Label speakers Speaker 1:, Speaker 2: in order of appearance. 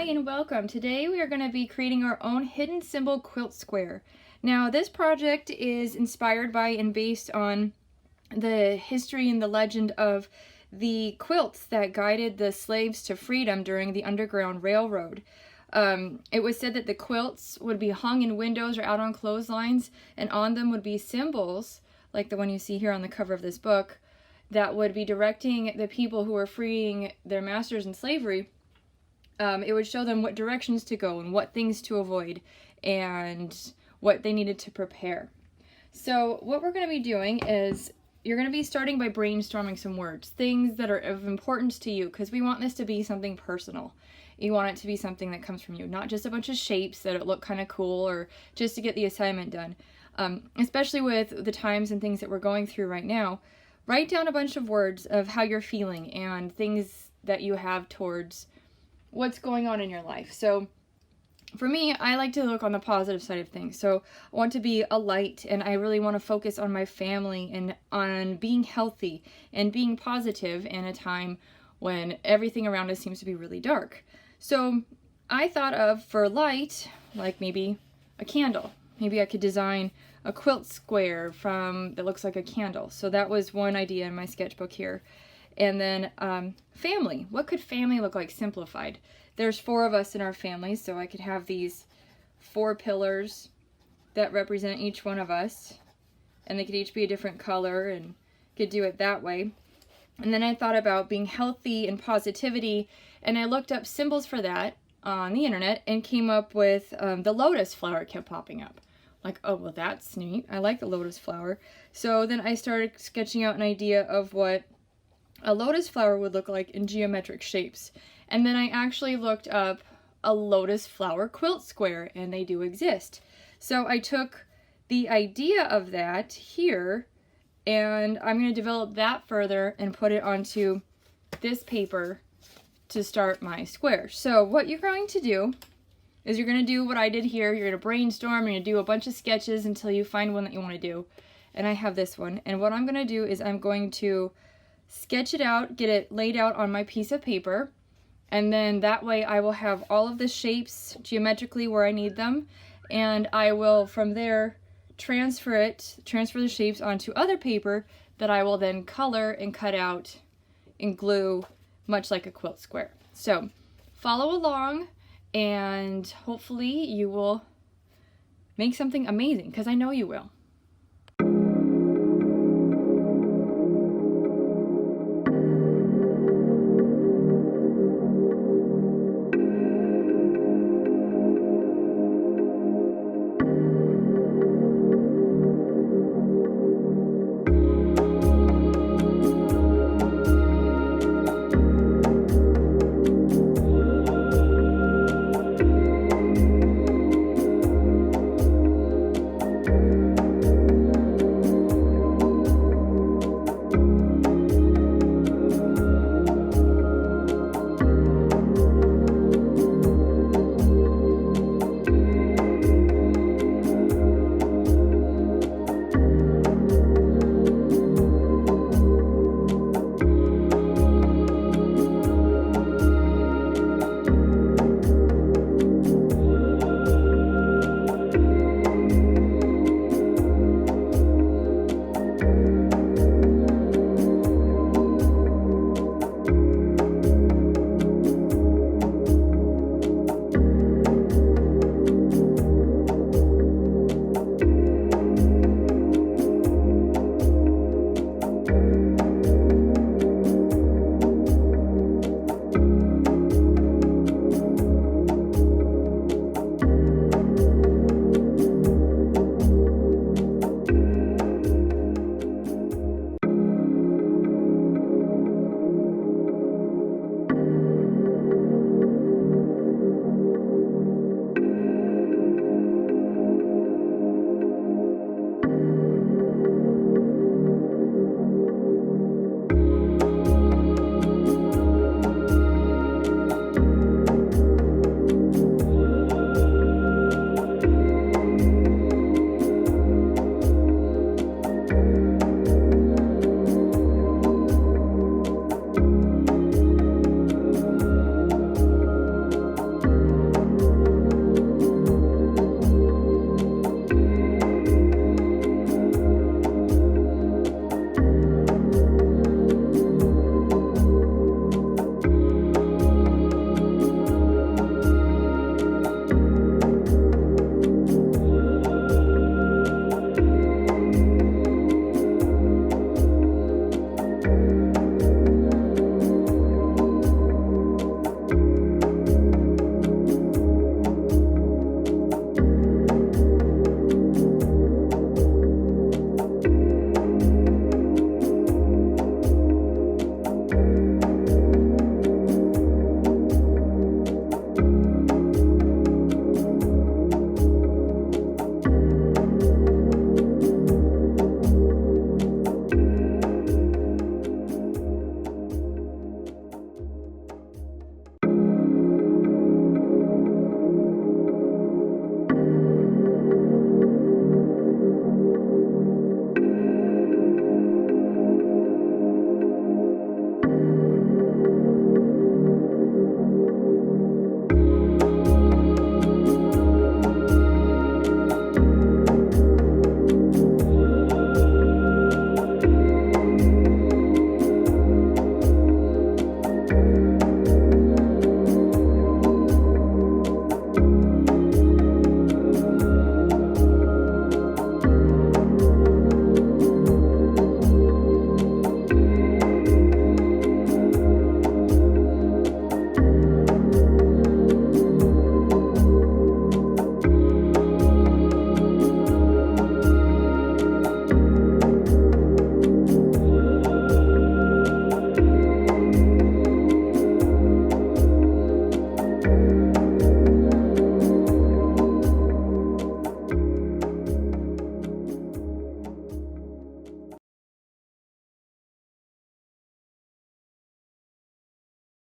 Speaker 1: Hi and welcome. Today we are going to be creating our own hidden symbol quilt square. Now this project is inspired by and based on the history and the legend of the quilts that guided the slaves to freedom during the Underground Railroad. It was said that the quilts would be hung in windows or out on clotheslines, and on them would be symbols, like the one you see here on the cover of this book, that would be directing the people who were freeing their masters in slavery. It would show them what directions to go and what things to avoid and what they needed to prepare. So what we're going to be doing is you're going to be starting by brainstorming some words, things that are of importance to you, because we want this to be something personal. You want it to be something that comes from you, not just a bunch of shapes that look kind of cool or just to get the assignment done. Especially with the times and things that we're going through right now, write down a bunch of words of how you're feeling and things that you have towards what's going on in your life. So for me, I like to look on the positive side of things. So I want to be a light, and I really want to focus on my family and on being healthy and being positive in a time when everything around us seems to be really dark. So I thought of, for light, like maybe a candle. Maybe I could design a quilt square that looks like a candle. So that was one idea in my sketchbook here. And then family. What could family look like simplified? There's 4 of us in our family, so I could have these 4 pillars that represent each one of us. And they could each be a different color, and could do it that way. And then I thought about being healthy and positivity, and I looked up symbols for that on the internet and came up with the lotus flower kept popping up. Like, oh, well, that's neat. I like the lotus flower. So then I started sketching out an idea of what a lotus flower would look like in geometric shapes. And then I actually looked up a lotus flower quilt square, and they do exist. So I took the idea of that here, and I'm going to develop that further and put it onto this paper to start my square. So what you're going to do is you're going to do what I did here. You're going to brainstorm, and you do a bunch of sketches until you find one that you want to do. And I have this one. And what I'm going to do is I'm going to sketch it out, get it laid out on my piece of paper, and then that way I will have all of the shapes geometrically where I need them, and I will from there transfer the shapes onto other paper that I will then color and cut out and glue, much like a quilt square. So follow along, and hopefully you will make something amazing, because I know you will.